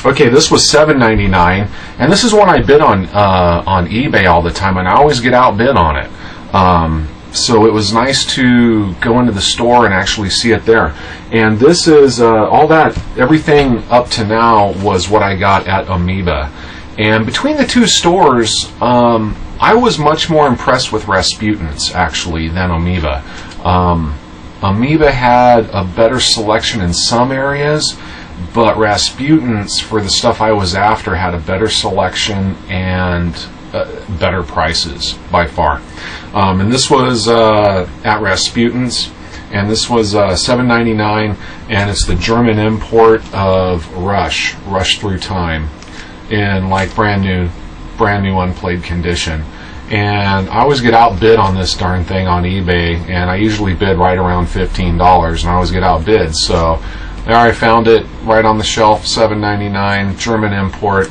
Okay, this was $7.99, and this is one I bid on eBay all the time, and I always get outbid on it. So it was nice to go into the store and actually see it there. And this is everything up to now was what I got at AMOEBA. And between the two stores, I was much more impressed with Rasputin's actually than AMOEBA. AMOEBA had a better selection in some areas, but Rasputin's, for the stuff I was after, had a better selection and better prices by far. And this was at Rasputin's, and this was $7.99, and it's the German import of Rush Through Time, in like brand new unplayed condition. And I always get outbid on this darn thing on eBay, and I usually bid right around $15, and I always get outbid. So there I found it right on the shelf, $7.99, German import.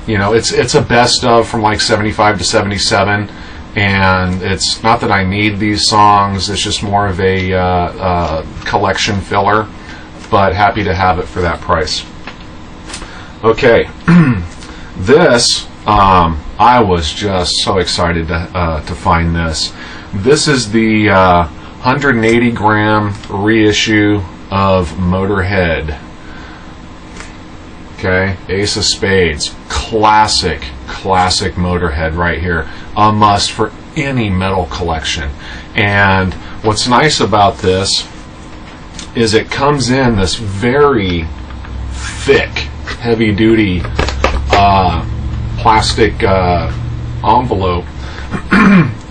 You know, it's a best of from like 75 to 77, and it's not that I need these songs, it's just more of a collection filler, but happy to have it for that price. Okay, this, I was just so excited to find this. This is the 180 gram reissue of Motorhead. Okay, Ace of Spades, classic Motorhead right here, a must for any metal collection. And what's nice about this is it comes in this very thick, heavy-duty plastic envelope,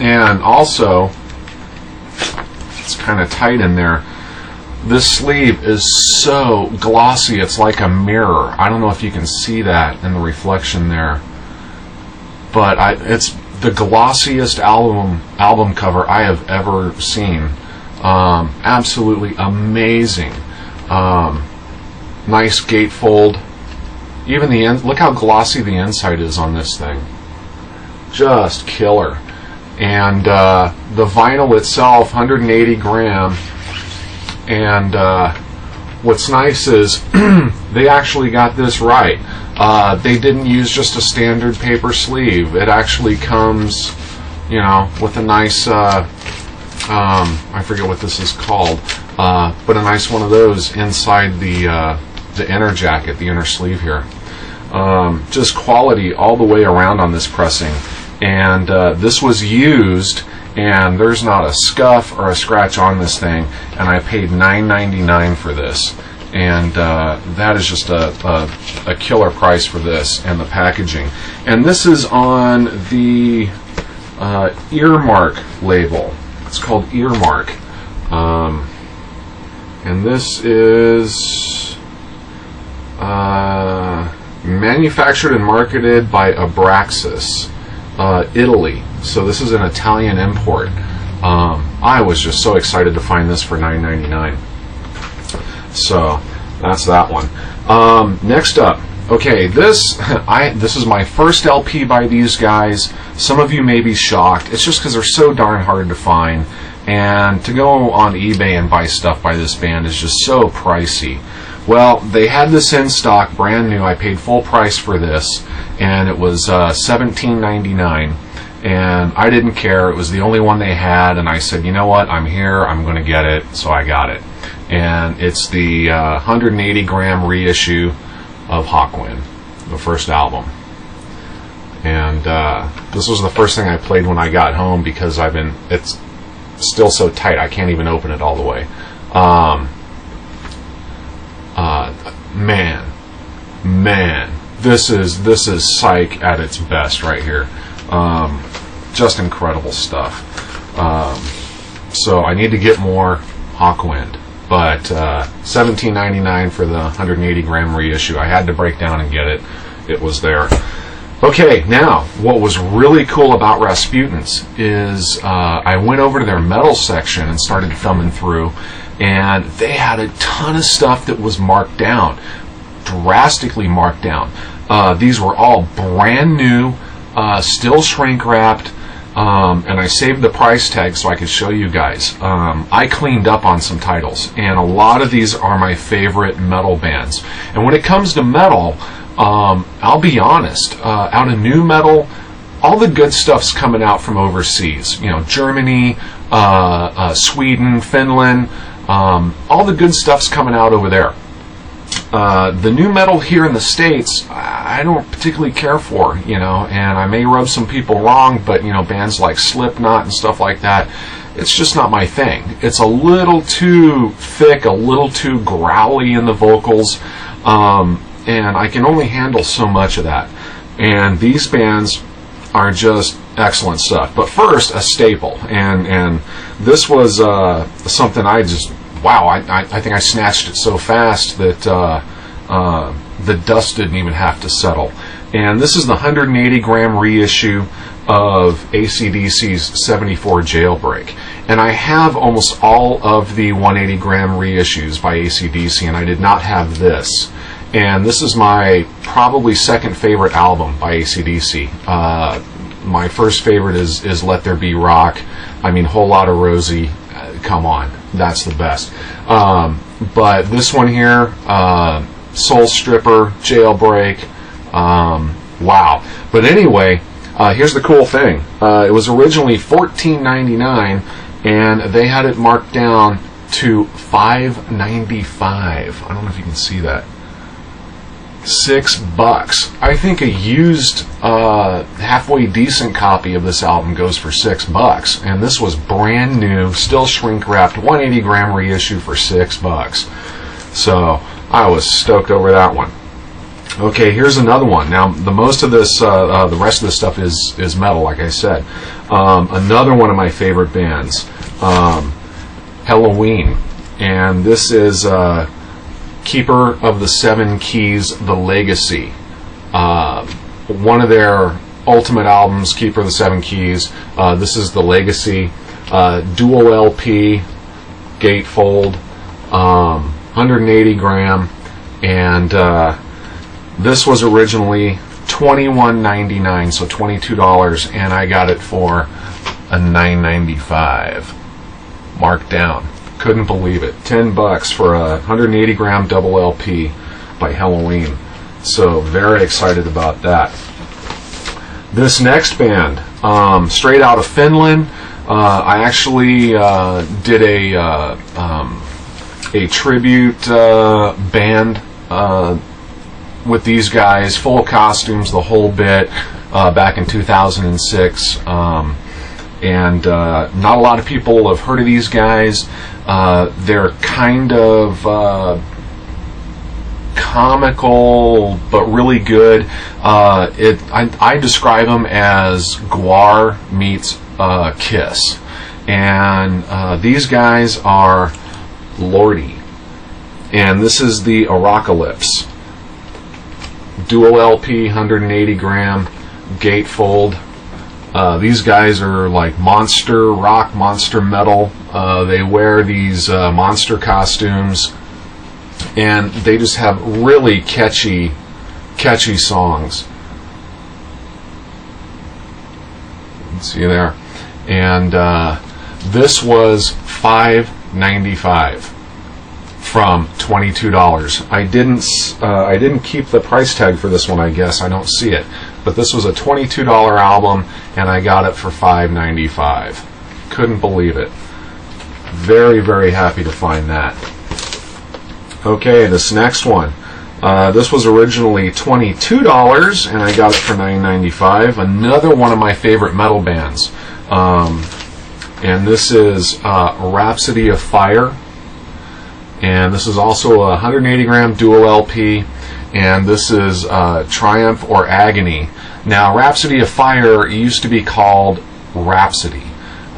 and also it's kind of tight in there. This sleeve is so glossy, it's like a mirror. I don't know if you can see that in the reflection there, but it's the glossiest album cover I have ever seen. Absolutely amazing. Nice gatefold. Even the end, look how glossy the inside is on this thing. Just killer. And the vinyl itself, 180 gram. And what's nice is they actually got this right. They didn't use just a standard paper sleeve. It actually comes, you know, with a nice, I forget what this is called, but a nice one of those inside the inner jacket, the inner sleeve here. Just quality all the way around on this pressing. And this was used, and there's not a scuff or a scratch on this thing, and I paid $9.99 for this, and that is just a killer price for this and the packaging. And this is on the Earmark label. It's called Earmark, and this is manufactured and marketed by Abraxas, Italy. So this is an Italian import. I was just so excited to find this for $9.99. So that's that one. Next up, okay, this is my first LP by these guys. Some of you may be shocked. It's just because they're so darn hard to find, and to go on eBay and buy stuff by this band is just so pricey. Well, they had this in stock, brand new. I paid full price for this, and it was $17.99. And I didn't care. It was the only one they had, and I said, you know what, I'm here, I'm going to get it, so I got it. And it's the 180 gram reissue of Hawkwind, the first album. And this was the first thing I played when I got home, because it's still so tight I can't even open it all the way. Man, this is psych at its best right here. Just incredible stuff. So I need to get more Hawkwind, but $17.99 for the 180 gram reissue. I had to break down and get it. It was there. Okay, now what was really cool about Rasputin's is I went over to their metal section and started thumbing through, and they had a ton of stuff that was marked down, drastically marked down. These were all brand new, still shrink wrapped, and I saved the price tag so I could show you guys. I cleaned up on some titles, and a lot of these are my favorite metal bands. And when it comes to metal, I'll be honest, out of new metal, all the good stuff's coming out from overseas. You know, Germany, Sweden, Finland, all the good stuff's coming out over there. The new metal here in the States, I don't particularly care for, you know, and I may rub some people wrong, but, you know, bands like Slipknot and stuff like that, it's just not my thing. It's a little too thick, a little too growly in the vocals, and I can only handle so much of that. And these bands are just excellent stuff. But first, a staple, and this was something I just, wow, I think I snatched it so fast that the dust didn't even have to settle. And this is the 180 gram reissue of AC/DC's 74 Jailbreak. And I have almost all of the 180 gram reissues by AC/DC, and I did not have this. And this is my probably second favorite album by AC/DC. My first favorite is Let There Be Rock. I mean, Whole Lotta Rosie, come on, that's the best. But this one here, Soul Stripper, Jailbreak, wow. But anyway, here's the cool thing. It was originally $14.99, and they had it marked down to $5.95. I don't know if you can see that. $6. I think a used halfway decent copy of this album goes for $6, and this was brand new, still shrink wrapped, 180 gram reissue for $6. So I was stoked over that one. Okay, here's another one. Now the most of this, the rest of this stuff is metal, like I said. Another one of my favorite bands, Halloween, and this is Keeper of the Seven Keys, The Legacy. One of their ultimate albums, Keeper of the Seven Keys. This is The Legacy. Dual LP, gatefold, 180 gram. And this was originally $21.99, so $22, and I got it for a $9.95. Marked down. Couldn't believe it. $10 for a 180 gram double LP by Halloween. So very excited about that. This next band, straight out of Finland. I actually did a tribute band with these guys, full costumes, the whole bit, back in 2006. And not a lot of people have heard of these guys. They're kind of comical, but really good. I describe them as Gwar meets Kiss. And these guys are Lordy. And this is the Apocalypse. Dual LP, 180 gram, gatefold. These guys are like monster rock, monster metal. They wear these monster costumes, and they just have really catchy songs. Let's see there. And this was $5.95 from $22. I didn't keep the price tag for this one, I guess. I don't see it. But this was a $22 album, and I got it for $5.95. Couldn't believe it. Very, very happy to find that. Okay, this next one. This was originally $22, and I got it for $9.95. Another one of my favorite metal bands. And this is Rhapsody of Fire. And this is also a 180 gram dual LP. And this is Triumph or Agony. Now, Rhapsody of Fire used to be called Rhapsody.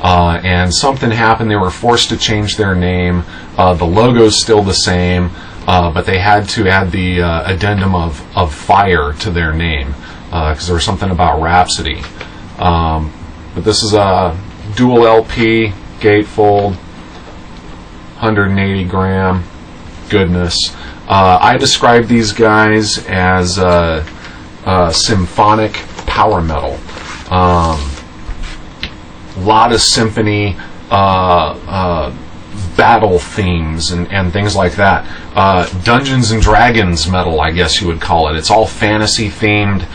And something happened. They were forced to change their name. The logo's still the same, but they had to add the addendum of fire to their name because there was something about Rhapsody. But this is a dual LP, gatefold, 180 gram. Goodness. I describe these guys as symphonic power metal. lot of symphony, battle themes and things like that. Dungeons and Dragons metal, I guess you would call it. It's all fantasy themed.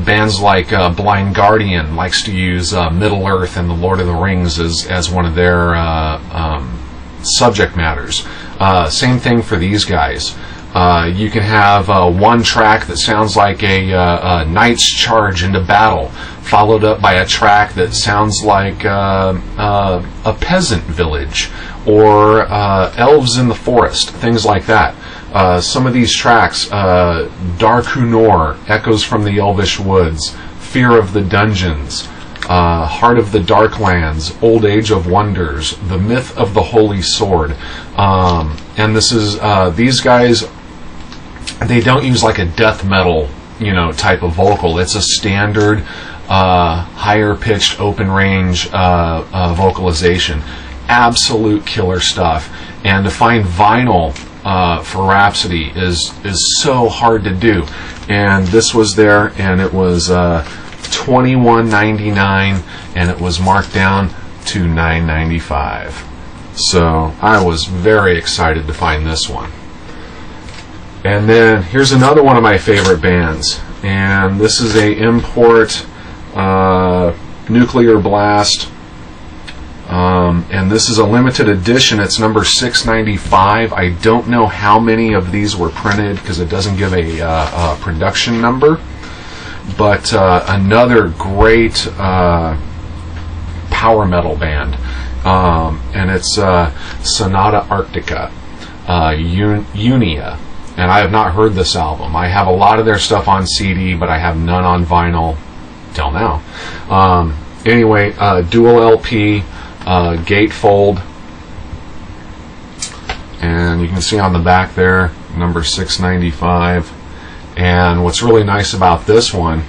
Bands like Blind Guardian likes to use Middle Earth and the Lord of the Rings as one of their subject matters. Same thing for these guys. You can have one track that sounds like a knight's charge into battle, followed up by a track that sounds like a peasant village, or elves in the forest, things like that. Some of these tracks, Dark Hunor, Echoes from the Elvish Woods, Fear of the Dungeons, Heart of the Darklands, Old Age of Wonders, The Myth of the Holy Sword. And this is, these guys, they don't use like a death metal, type of vocal. It's a standard, higher pitched, open range vocalization. Absolute killer stuff. And to find vinyl for Rhapsody is so hard to do. And this was there, and it was $21.99, and it was marked down to $9.95. So I was very excited to find this one. And then here's another one of my favorite bands, and this is a import, Nuclear Blast, and this is a limited edition. It's number 695. I don't know how many of these were printed because it doesn't give a production number, but another great power metal band, and it's Sonata Arctica, Unia. And I have not heard this album. I have a lot of their stuff on CD, but I have none on vinyl till now. Anyway, dual LP, gatefold, and you can see on the back there, number 695. And what's really nice about this one,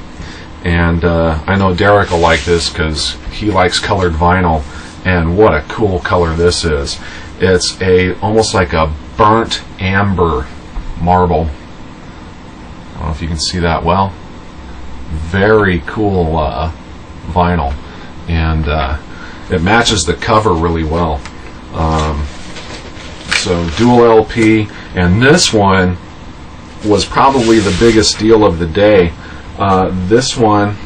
and I know Derek will like this because he likes colored vinyl, and what a cool color this is. It's almost like a burnt amber marble. I don't know if you can see that well. Very cool vinyl, and it matches the cover really well. So dual LP, and this one was probably the biggest deal of the day. This one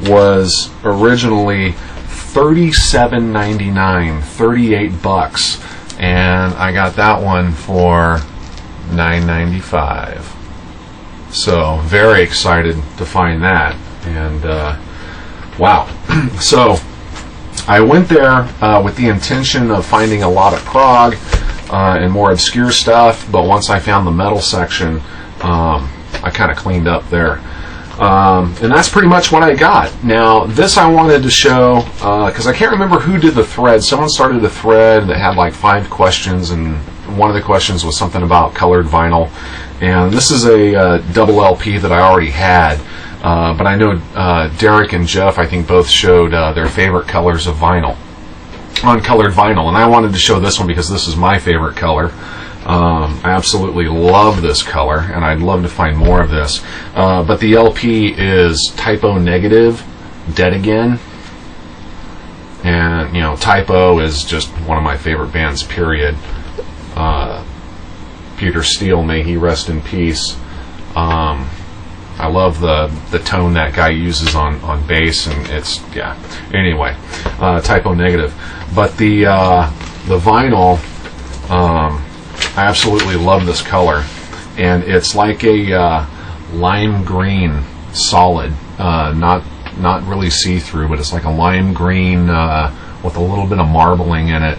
was originally $37.99, $38, and I got that one for $9.95. So very excited to find that, and wow. So I went there with the intention of finding a lot of prog and more obscure stuff, but once I found the metal section, I kind of cleaned up there. And that's pretty much what I got. Now, this I wanted to show, because I can't remember who did the thread. Someone started a thread that had like 5 questions, and one of the questions was something about colored vinyl. And this is a double LP that I already had. But I know Derek and Jeff, I think, both showed their favorite colors of vinyl on colored vinyl. And I wanted to show this one because this is my favorite color. I absolutely love this color, and I'd love to find more of this. But the LP is Typo Negative, Dead Again. And, Typo is just one of my favorite bands, period. Peter Steele, may he rest in peace. I love the tone that guy uses on bass, and it's, yeah. Anyway, Typo Negative. But the vinyl, I absolutely love this color, and it's like a lime green solid, not really see-through, but it's like a lime green with a little bit of marbling in it.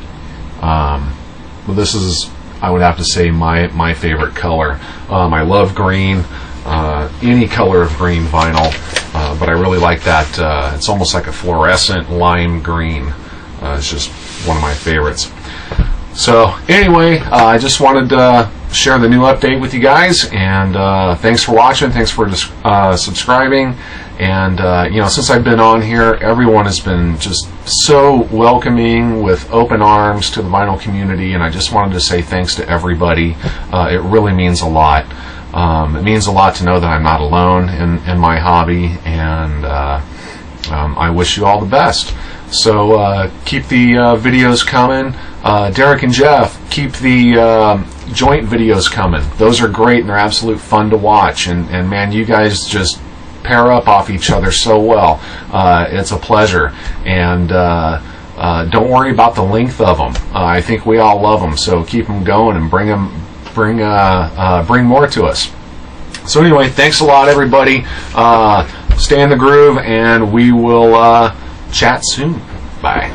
But this is, I would have to say, my favorite color. I love green, any color of green vinyl, but I really like that. It's almost like a fluorescent lime green. It's just one of my favorites. So anyway, I just wanted to share the new update with you guys, and thanks for watching, thanks for subscribing, and since I've been on here, everyone has been just so welcoming with open arms to the vinyl community, and I just wanted to say thanks to everybody. It really means a lot. It means a lot to know that I'm not alone in my hobby, and I wish you all the best. So keep the videos coming. Derek and Jeff, keep the joint videos coming. Those are great and they're absolute fun to watch. And man, you guys just pair up off each other so well. It's a pleasure. And don't worry about the length of them. I think we all love them. So keep them going and bring more to us. So anyway, thanks a lot, everybody. Stay in the groove, and we will chat soon. Bye.